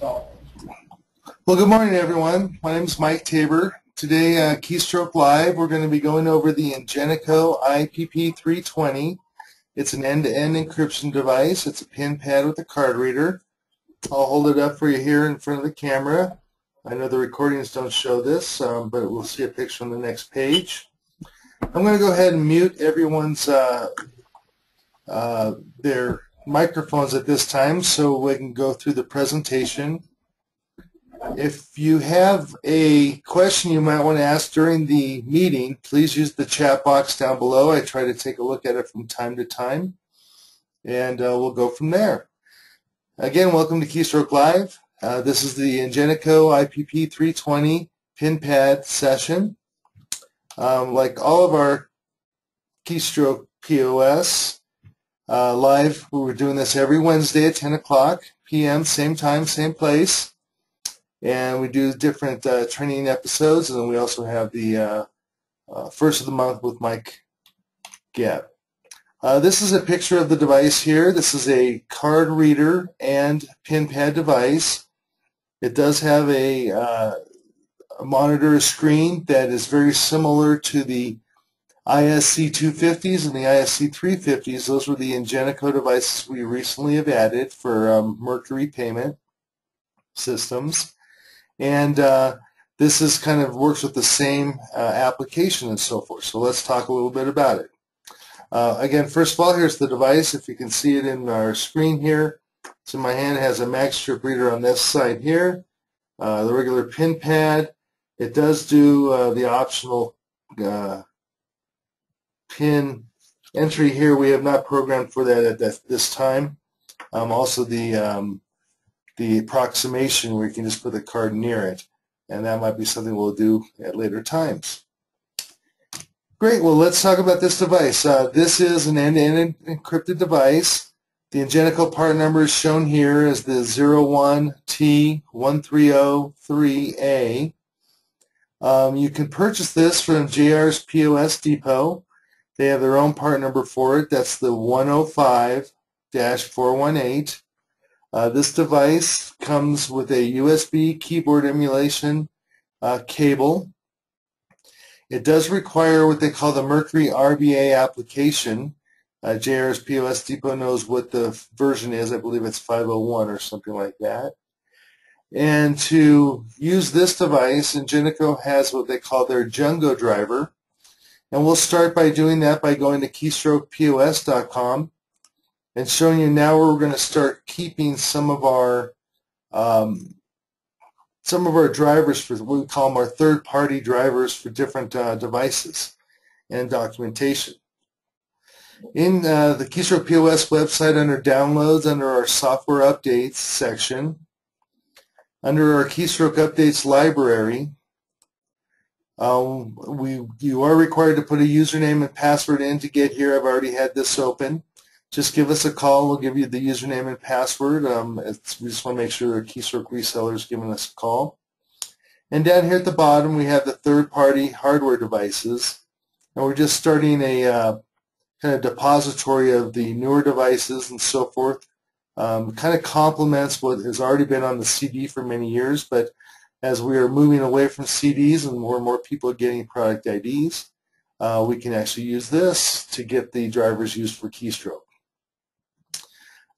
Well, good morning, everyone. My name is Mike Tabor. Today, Keystroke Live, we're going to be going over the Ingenico iPP320. It's an end-to-end encryption device. It's a PIN pad with a card reader. I'll hold it up for you here in front of the camera. I know the recordings don't show this, but we'll see a picture on the next page. I'm going to go ahead and mute everyone's their microphones at this time so we can go through the presentation. If you have a question you might want to ask during the meeting, please use the chat box down below. I try to take a look at it from time to time, and we'll go from there. Again, welcome to Keystroke Live. This is the Ingenico iPP320 PIN Pad session. Like all of our Keystroke POS live, we're doing this every Wednesday at 10 o'clock p.m., same time, same place. And we do different training episodes, and then we also have the first of the month with Mike Gabb. This is a picture of the device here. This is a card reader and PIN pad device. It does have a monitor screen that is very similar to the ISC250s and the ISC350s. Those were the Ingenico devices we recently have added for Mercury payment systems. And this is kind of works with the same application and so forth. So let's talk a little bit about it. Again, first of all, here's the device. If you can see it in our screen here, it's in my hand. It has a mag strip reader on this side here, the regular PIN pad. It does do the optional PIN entry here. We have not programmed for that at this time. Also the approximation where you can just put the card near it, and that might be something we'll do at later times. Great, well, let's talk about this device. This is an end-to-end encrypted device. The Ingenico part number is shown here as the 01T1303A. You can purchase this from JR's POS Depot. They have their own part number for it. That's the 105-418. This device comes with a USB keyboard emulation cable. It does require what they call the Mercury RBA application. JR's POS Depot knows what the version is. I believe it's 501 or something like that. And to use this device, Ingenico has what they call their Jungo driver. And we'll start by doing that by going to keystrokePOS.com. and showing you now where we're going to start keeping some of our drivers for what we call them our third-party drivers for different devices and documentation. In the Keystroke POS website, under Downloads, under our Software Updates section, under our Keystroke Updates library, you are required to put a username and password in to get here. I've already had this open. Just give us a call. We'll give you the username and password. We just want to make sure the Keystroke reseller is giving us a call. And down here at the bottom, we have the third-party hardware devices. And we're just starting a kind of depository of the newer devices and so forth. Kind of complements what has already been on the CD for many years. But as we are moving away from CDs and more people are getting product IDs, we can actually use this to get the drivers used for Keystroke.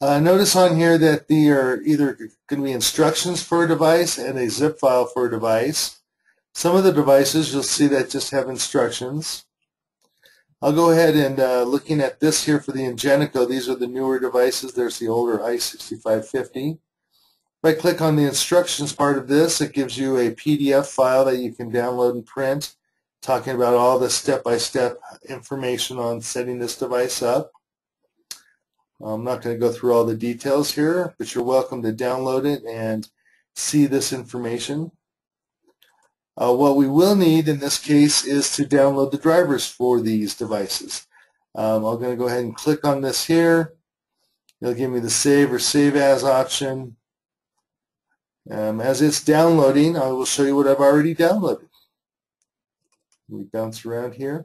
Notice on here that there are either going to be instructions for a device and a zip file for a device. Some of the devices you'll see that just have instructions. I'll go ahead and looking at this here for the Ingenico, these are the newer devices. There's the older i6550. If I click on the instructions part of this, it gives you a PDF file that you can download and print, talking about all the step-by-step information on setting this device up. I'm not going to go through all the details here, but you're welcome to download it and see this information. What we will need in this case is to download the drivers for these devices. I'm going to go ahead and click on this here. It'll give me the Save or Save As option. As it's downloading, I will show you what I've already downloaded. We bounce around here.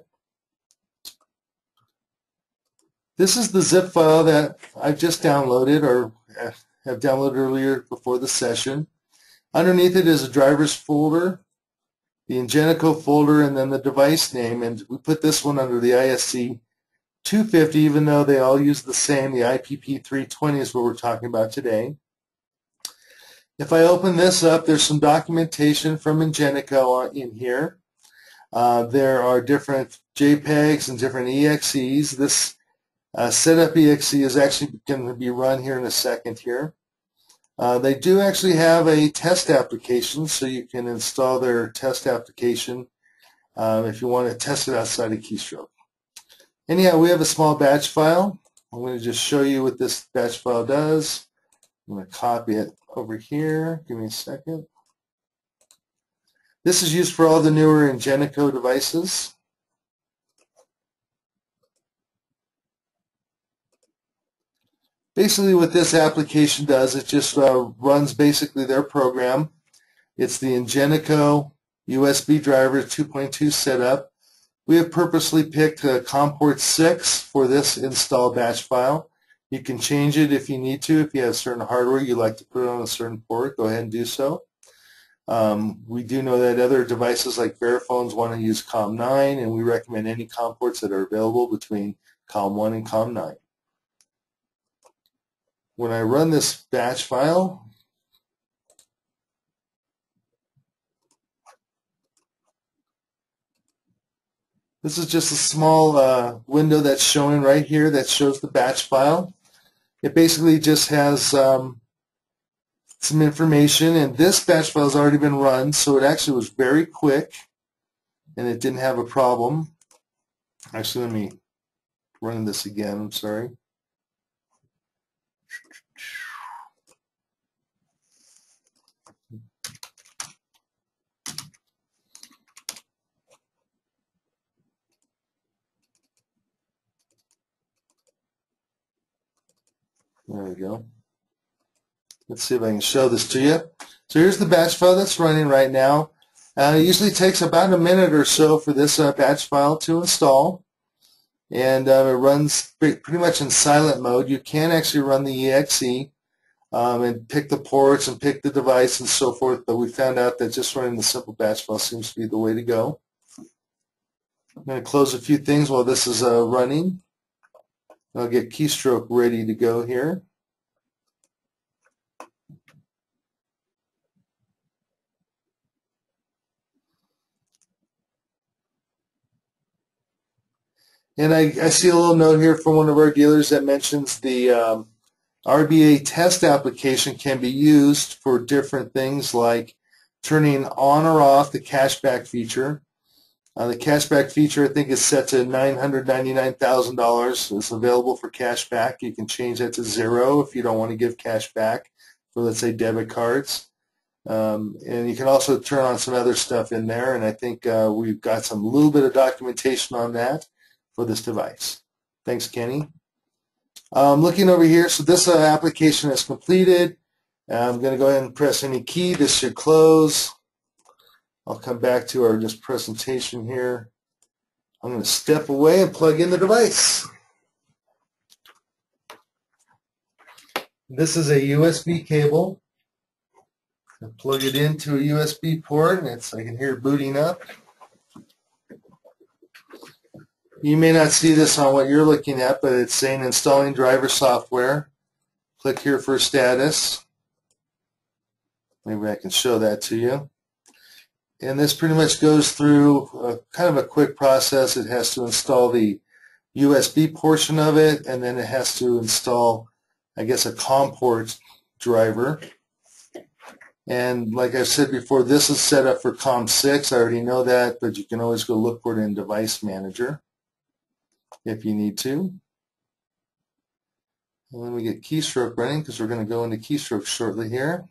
This is the zip file that I've just downloaded or have downloaded earlier before the session. Underneath it is a driver's folder, the Ingenico folder, and then the device name. And we put this one under the ISC 250, even though they all use the same. The iPP320 is what we're talking about today. If I open this up, there's some documentation from Ingenico in here. There are different JPEGs and different EXEs. This setup EXE is actually going to be run here in a second here. They do actually have a test application, so you can install their test application if you want to test it outside of Keystroke. Anyhow, we have a small batch file. I'm going to just show you what this batch file does. I'm going to copy it over here. Give me a second. This is used for all the newer Ingenico devices. Basically what this application does, it just runs basically their program. It's the Ingenico USB driver 2.2 setup. We have purposely picked COM port 6 for this install batch file. You can change it if you need to. If you have certain hardware you'd like to put it on a certain port, go ahead and do so. We do know that other devices like Veriphones want to use COM 9, and we recommend any COM ports that are available between COM 1 and COM 9. When I run this batch file, this is just a small window that's showing right here that shows the batch file. It basically just has some information, and this batch file has already been run, so it actually was very quick and it didn't have a problem. Actually, let me run this again. I'm sorry. There we go. Let's see if I can show this to you. So here's the batch file that's running right now. It usually takes about a minute or so for this batch file to install, and it runs pretty much in silent mode. You can actually run the EXE and pick the ports and pick the device and so forth, but we found out that just running the simple batch file seems to be the way to go. I'm going to close a few things while this is running. I'll get Keystroke ready to go here. And I see a little note here from one of our dealers that mentions the RBA test application can be used for different things like turning on or off the cashback feature. The cashback feature, I think, is set to $999,000. It's available for cashback. You can change that to 0 if you don't want to give cash back for, let's say, debit cards. And you can also turn on some other stuff in there, and I think we've got some little bit of documentation on that for this device. Thanks, Kenny. Looking over here, so this application is completed. I'm going to go ahead and press any key. This should close. I'll come back to our just presentation here. I'm going to step away and plug in the device. This is a USB cable. I plug it into a USB port, and I can hear it booting up. You may not see this on what you're looking at, but it's saying installing driver software. Click here for status. Maybe I can show that to you. And this pretty much goes through kind of a quick process. It has to install the USB portion of it, and then it has to install, I guess, a COM port driver. And like I said before, this is set up for COM 6. I already know that, but you can always go look for it in Device Manager if you need to. And then we get Keystroke running, because we're going to go into Keystroke shortly here.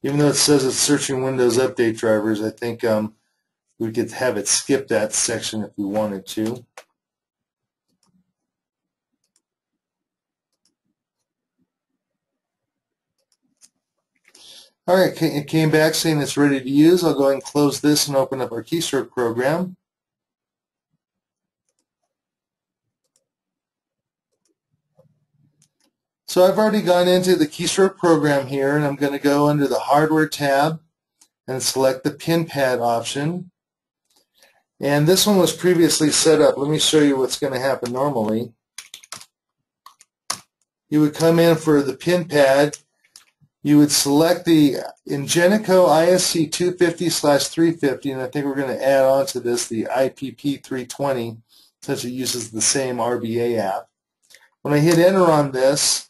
Even though it says it's searching Windows Update drivers, I think we could have it skip that section if we wanted to. All right, it came back saying it's ready to use. I'll go ahead and close this and open up our Keystroke program. So I've already gone into the Keystroke program here, and I'm going to go under the Hardware tab and select the PIN Pad option. And this one was previously set up. Let me show you what's going to happen normally. You would come in for the PIN Pad. You would select the Ingenico ISC250/350, and I think we're going to add on to this the iPP320 since it uses the same RBA app. When I hit enter on this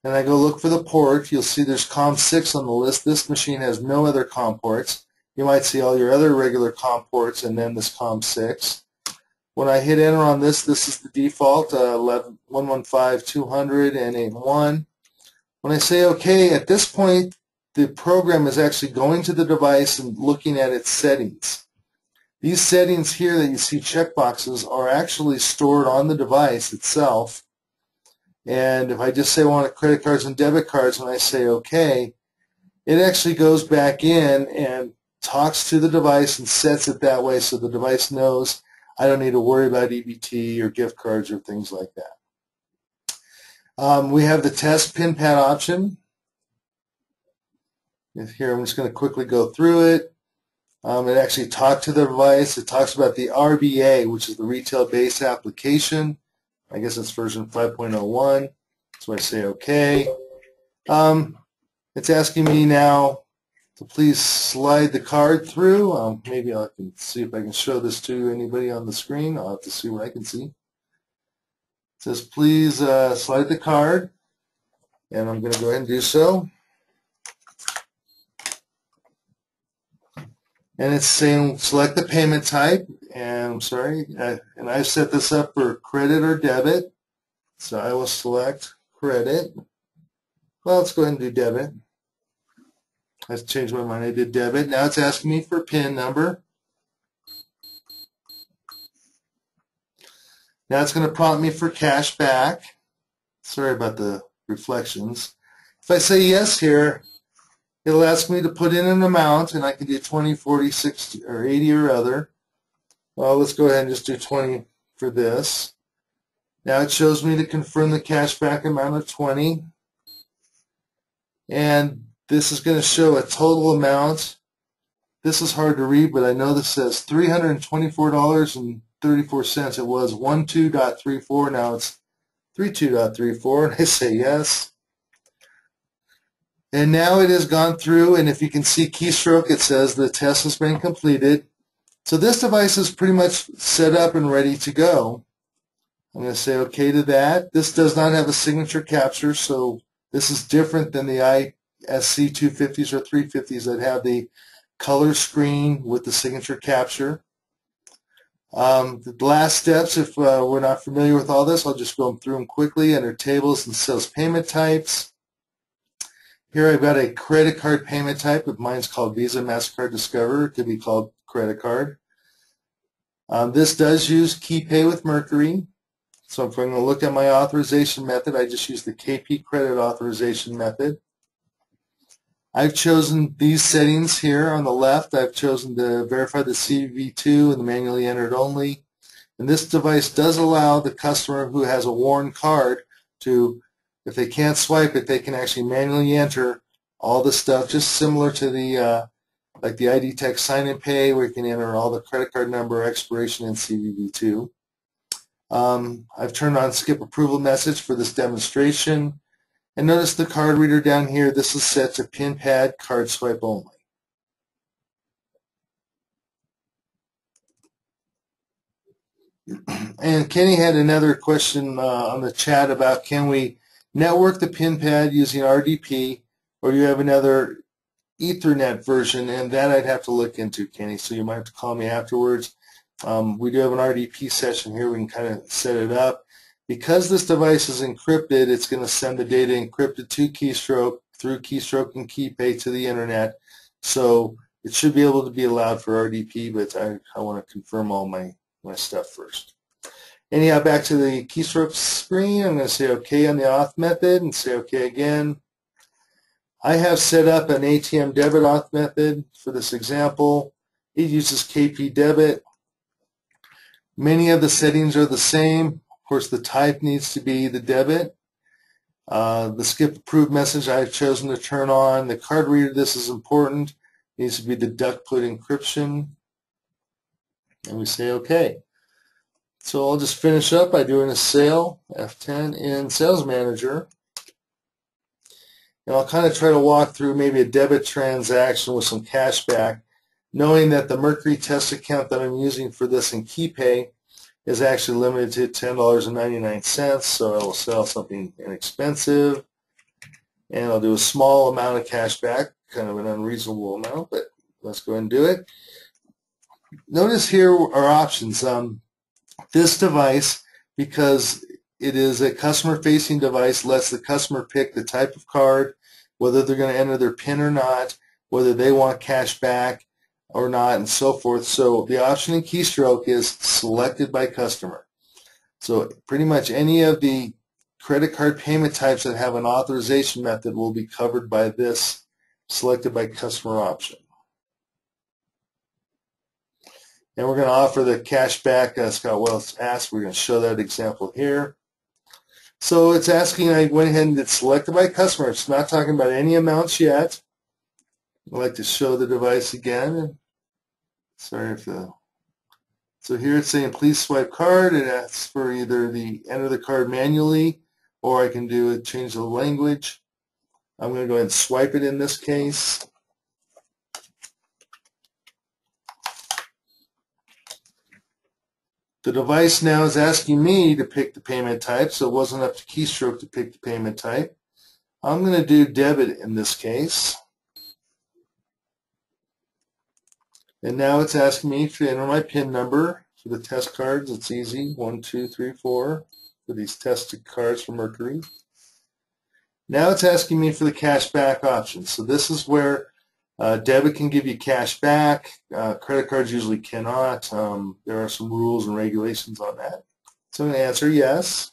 and I go look for the port, you'll see there's COM6 on the list. This machine has no other COM ports. You might see all your other regular COM ports and then this COM6. When I hit enter on this, this is the default 115.200 and 81. When I say OK, at this point the program is actually going to the device and looking at its settings. These settings here that you see checkboxes are actually stored on the device itself. And if I just say I want credit cards and debit cards, when I say OK, it actually goes back in and talks to the device and sets it that way so the device knows I don't need to worry about EBT or gift cards or things like that. We have the test PIN Pad option. Here I'm just going to quickly go through it. It actually talks to the device. It talks about the RBA, which is the retail base application. I guess it's version 5.01. So I say OK. It's asking me now to please slide the card through. Maybe I can see if I can show this to anybody on the screen. I'll have to see what I can see. It says please slide the card, and I'm going to go ahead and do so. And it's saying select the payment type, and I'm sorry, and I've set this up for credit or debit, so I will select credit. Well, let's go ahead and do debit. I changed my mind, I did debit. Now it's asking me for PIN number. Now it's going to prompt me for cash back. Sorry about the reflections. If I say yes here, it'll ask me to put in an amount, and I can do 20, 40, 60, or 80 or other. Well, let's go ahead and just do 20 for this. Now it shows me to confirm the cashback amount of 20. And this is going to show a total amount. This is hard to read, but I know this says $324.34. It was 12.34. Now it's 32.34, and I say yes. And now it has gone through, and if you can see keystroke, it says the test has been completed. So this device is pretty much set up and ready to go. I'm going to say OK to that. This does not have a signature capture, so this is different than the ISC250s or 350s that have the color screen with the signature capture. The last steps, if we're not familiar with all this, I'll just go through them quickly. Under tables and sales payment types. Here I've got a credit card payment type. Mine's called Visa, MasterCard, Discover. It could be called credit card. This does use KeyPay with Mercury. So if I'm going to look at my authorization method, I just use the KP credit authorization method. I've chosen these settings here on the left. I've chosen to verify the CVV2 and the manually entered only. And this device does allow the customer who has a worn card to, if they can't swipe it, they can actually manually enter all the stuff, just similar to the like the ID Tech Sign and Pay, where you can enter all the credit card number, expiration, and CVV2. I've turned on skip approval message for this demonstration. And notice the card reader down here, this is set to PIN Pad card swipe only. And Kenny had another question on the chat about can we network the PIN Pad using RDP, or you have another Ethernet version, and that I'd have to look into, Kenny, so you might have to call me afterwards. We do have an RDP session here. We can kind of set it up. Because this device is encrypted, it's going to send the data encrypted to Keystroke through Keystroke and KeyPay to the Internet. So it should be able to be allowed for RDP, but I want to confirm all my stuff first. Anyhow, back to the Keystroke screen. I'm going to say OK on the auth method and say OK again. I have set up an ATM debit auth method for this example. It uses KP debit. Many of the settings are the same. Of course, the type needs to be the debit. The skip approved message I've chosen to turn on. The card reader, this is important, needs to be the duck put encryption. And we say OK. So I'll just finish up by doing a sale, F10 in Sales Manager. And I'll kind of try to walk through maybe a debit transaction with some cash back, knowing that the Mercury test account that I'm using for this in KeyPay is actually limited to $10.99, so I will sell something inexpensive, and I'll do a small amount of cash back, kind of an unreasonable amount, but let's go ahead and do it. Notice here are options. This device, because it is a customer-facing device, lets the customer pick the type of card, whether they're going to enter their PIN or not, whether they want cash back or not, and so forth. So the option in Keystroke is selected by customer. So pretty much any of the credit card payment types that have an authorization method will be covered by this selected by customer option. And we're going to offer the cash back, Scott Wells asked. We're going to show that example here. So it's asking, I went ahead and did selected by customer. It's not talking about any amounts yet. I'd like to show the device again. Sorry if the... So here it's saying please swipe card. It asks for either the enter the card manually, or I can do it, change the language. I'm going to go ahead and swipe it in this case. The device now is asking me to pick the payment type, so it wasn't up to Keystroke to pick the payment type. I'm going to do debit in this case. And now it's asking me to enter my PIN number for the test cards. It's easy, 1, 2, 3, 4 for these tested cards for Mercury. Now it's asking me for the cash back option. So this is where debit can give you cash back. Credit cards usually cannot. There are some rules and regulations on that. So I'm going to answer yes.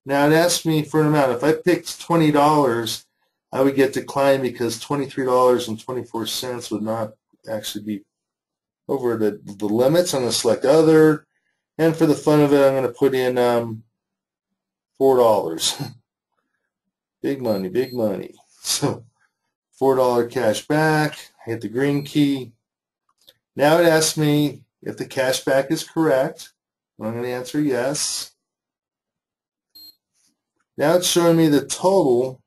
Now it asks me for an amount. If I picked $20, I would get declined because $23.24 would not actually be over the limits. I'm going to select other, and for the fun of it, I'm going to put in $4. Big money, big money. So $4 cash back. Hit the green key. Now it asks me if the cash back is correct. I'm going to answer yes. Now it's showing me the total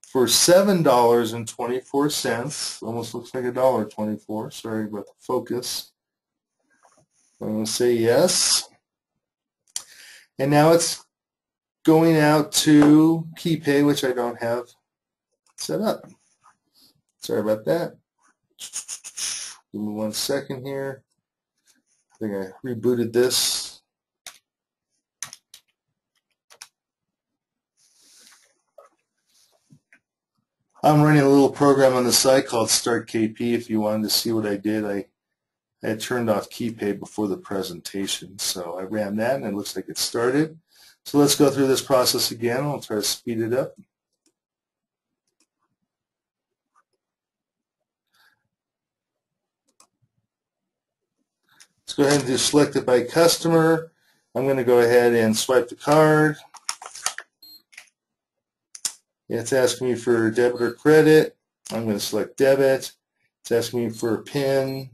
for $7.24, almost looks like $1.24. Sorry about the focus. I'm going to say yes. And now it's going out to KeyPay, which I don't have set up. Sorry about that. Give me 1 second here. I think I rebooted this. I'm running a little program on the site called Start KP. If you wanted to see what I did, I had turned off KeyPay before the presentation. So I ran that, and it looks like it started. So let's go through this process again. I'll try to speed it up. Let's go ahead and do select it by customer. I'm going to go ahead and swipe the card. It's asking me for debit or credit. I'm going to select debit. It's asking me for a PIN.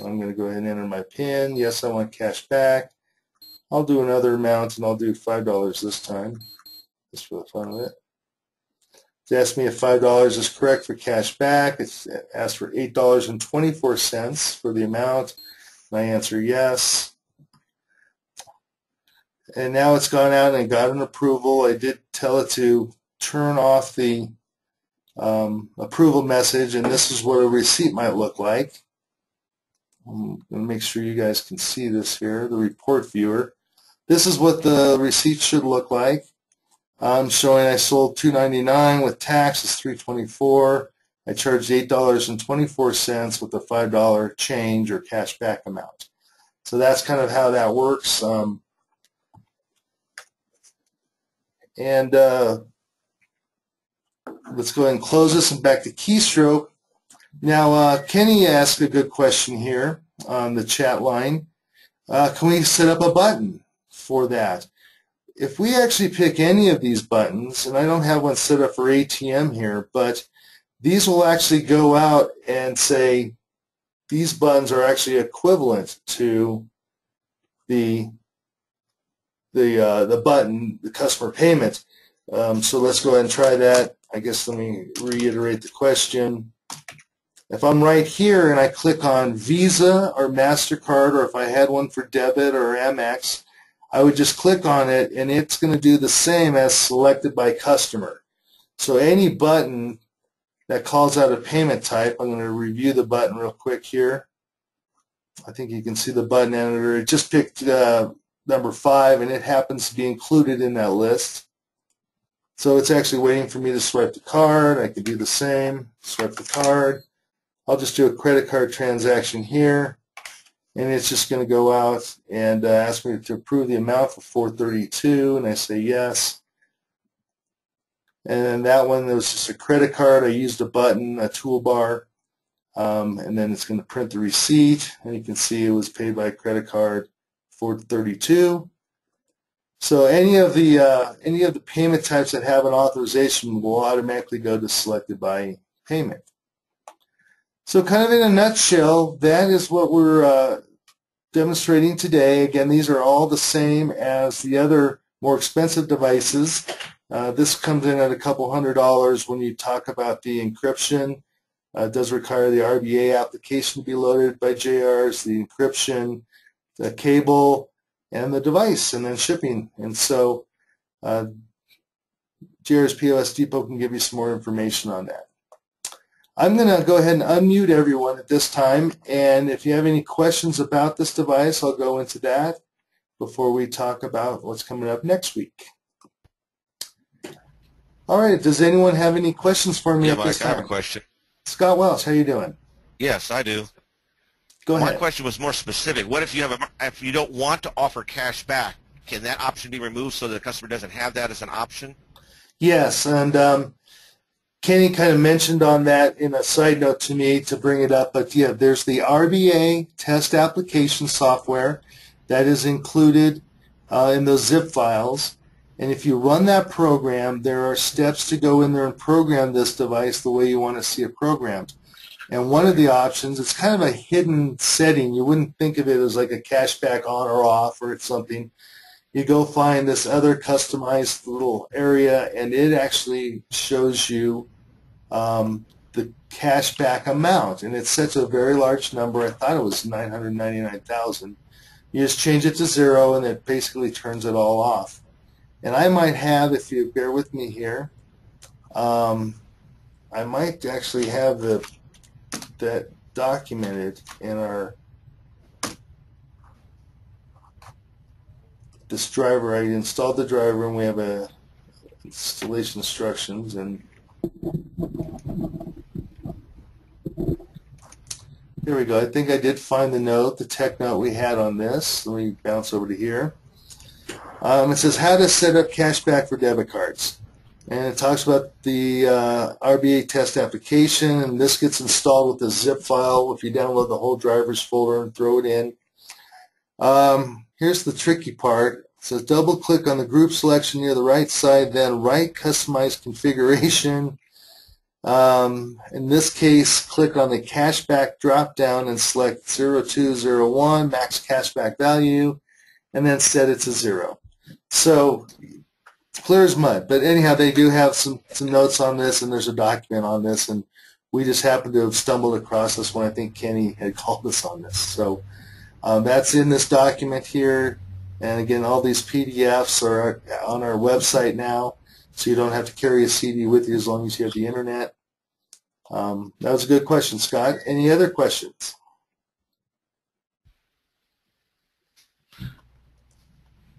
I'm going to go ahead and enter my PIN. Yes, I want cash back. I'll do another amount, and I'll do $5 this time, just for the fun of it. It's asking me if $5 is correct for cash back. It's asked for $8.24 for the amount. And I answer yes. And now it's gone out and got an approval. I did tell it to turn off the approval message, and this is what a receipt might look like. I'm going to make sure you guys can see this here, the report viewer. This is what the receipt should look like. I'm showing I sold $2.99 with tax is $3.24. I charged $8.24 with a $5 change or cash back amount. So that's kind of how that works. Let's go ahead and close this and back to Keystroke. Now, Kenny asked a good question here on the chat line. Can we set up a button for that? if we actually pick any of these buttons, and I don't have one set up for ATM here, but these will actually go out and say these buttons are actually equivalent to the button, the customer payment. So let's go ahead and try that. I guess let me reiterate the question. If I'm right here and I click on Visa or MasterCard, or if I had one for debit or Amex, I would just click on it and it's going to do the same as selected by customer. So any button that calls out a payment type, I'm going to review the button real quick here. I think you can see the button editor. It just picked number 5 and it happens to be included in that list. So it's actually waiting for me to swipe the card. I could do the same, swipe the card. I'll just do a credit card transaction here, and it's just going to go out and ask me to approve the amount for $432, and I say yes. And then that one, there was just a credit card. I used a button, a toolbar, and then it's going to print the receipt, and you can see it was paid by a credit card, $432. So any of the payment types that have an authorization will automatically go to selected by payment. So kind of in a nutshell, that is what we're demonstrating today. Again, these are all the same as the other more expensive devices. This comes in at a couple $100 when you talk about the encryption. It does require the RBA application to be loaded by JRs, the encryption, the cable, and the device, and then shipping. And so JR's POS Depot can give you some more information on that. I'm going to go ahead and unmute everyone at this time, and if you have any questions about this device, I'll go into that before we talk about what's coming up next week. All right, does anyone have any questions for me at this time? I have a question. Scott Welch, how you doing? Yes, I do. Go ahead. My question was more specific. What if if you don't want to offer cash back, can that option be removed so the customer doesn't have that as an option? Yes, and Kenny kind of mentioned on that in a side note to me to bring it up, but yeah, there's the RBA test application software that is included in those zip files, and if you run that program, there are steps to go in there and program this device the way you want to see it programmed. And one of the options, it's kind of a hidden setting. You wouldn't think of it as like a cashback on or off or something. You go find this other customized little area, and it actually shows you the cashback amount, and it sets a very large number. I thought it was 999,000. You just change it to 0, and it basically turns it all off. And I might have, if you bear with me here, I might actually have that documented in this driver. I installed the driver, and we have installation instructions, and here we go. I think I did find the tech note we had on this. Let me bounce over to here. It says how to set up cashback for debit cards. And it talks about the RBA test application, and this gets installed with a zip file if you download the whole driver's folder and throw it in. Here's the tricky part. It says double click on the group selection near the right side, then right customize configuration. In this case, click on the cashback drop down and select 0201 max cashback value, and then set it to 0. So it's clear as mud. But anyhow, they do have some notes on this, and there's a document on this, and we just happened to have stumbled across this one. I think Kenny had called us on this. So that's in this document here. And again, all these PDFs are on our website now, so you don't have to carry a CD with you as long as you have the internet. That was a good question, Scott. Any other questions?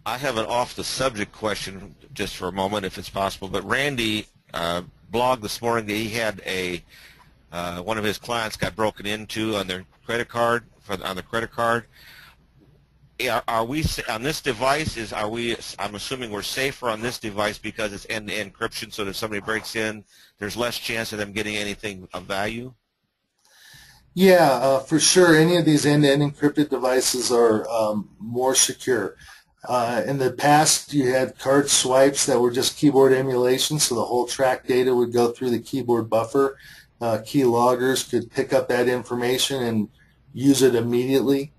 I have an off-the-subject question just for a moment, if it's possible. But Randy blogged this morning that he had one of his clients got broken into on their credit card, on the credit card. Are we on this device? I'm assuming we're safer on this device because it's end-to-end encryption, so that if somebody breaks in, there's less chance of them getting anything of value. Yeah, for sure. Any of these end-to-end encrypted devices are more secure. In the past, you had card swipes that were just keyboard emulation, so the whole track data would go through the keyboard buffer. Key loggers could pick up that information and use it immediately.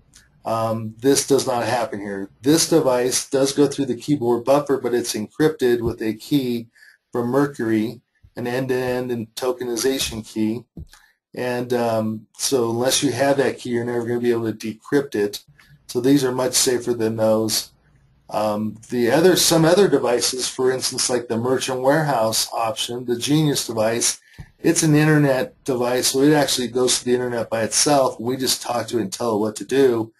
This does not happen here. This device does go through the keyboard buffer, but it's encrypted with a key from Mercury, an end-to-end and tokenization key. And so unless you have that key, you're never going to be able to decrypt it. So these are much safer than those. Some other devices, for instance, like the merchant warehouse option, the Genius device, it's an internet device, so it actually goes to the internet by itself. We just talk to it and tell it what to do.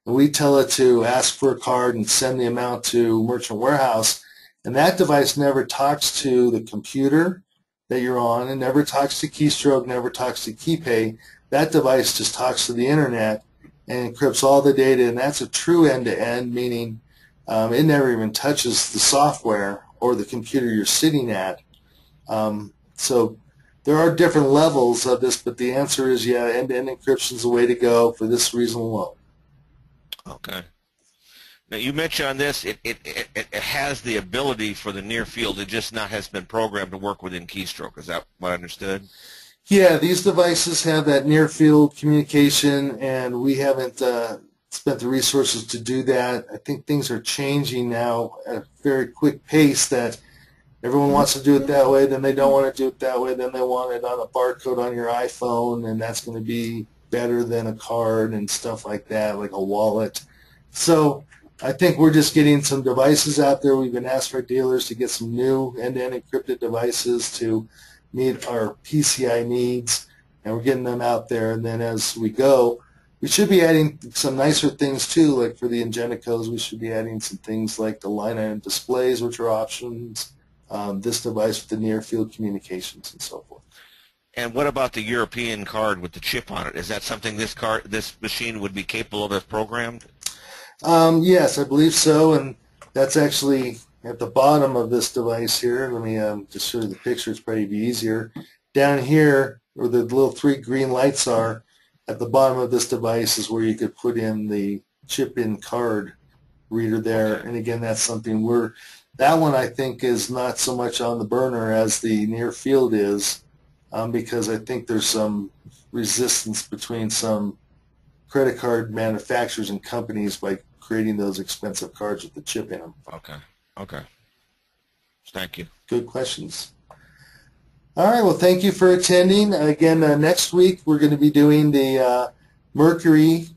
And we tell it to ask for a card and send the amount to merchant warehouse. And that device never talks to the computer that you're on, and never talks to Keystroke, never talks to KeyPay. That device just talks to the internet and encrypts all the data, and that's a true end-to-end, meaning it never even touches the software or the computer you're sitting at. So there are different levels of this, but the answer is, yeah, end-to-end encryption is the way to go for this reason alone. Okay. Now you mentioned on this, it has the ability for the near field. It just has been programmed to work within Keystroke. Is that what I understood? Yeah, these devices have that near field communication, and we haven't spent the resources to do that. I think things are changing now at a very quick pace that everyone wants to do it that way, then they don't want to do it that way, then they want it on a barcode on your iPhone, and that's going to be better than a card and stuff like that, like a wallet. So I think we're just getting some devices out there. We've been asked for dealers to get some new end-to-end encrypted devices to meet our PCI needs, and we're getting them out there. And then as we go, we should be adding some nicer things too, like for the Ingenicos, we should be adding some things like the line item displays, which are options, this device with the near field communications and so forth. And what about the European card with the chip on it? Is that something this machine would be capable of as programmed? Yes, I believe so, and that's actually at the bottom of this device here. Let me just show you the picture. It's probably easier. Down here, where the little three green lights are, at the bottom of this device is where you could put in the chip-in card reader there. Okay. And again, that's something that one I think is not so much on the burner as the near field is, because I think there's some resistance between some credit card manufacturers and companies by creating those expensive cards with the chip in them. Okay. Okay. Thank you. Good questions. All right, well, thank you for attending. Again, next week we're going to be doing the Mercury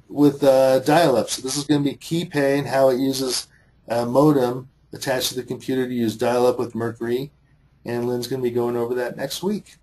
with dial-up. So this is going to be KeyPay and how it uses a modem attached to the computer to use dial-up with Mercury. And Lynn's going to be going over that next week.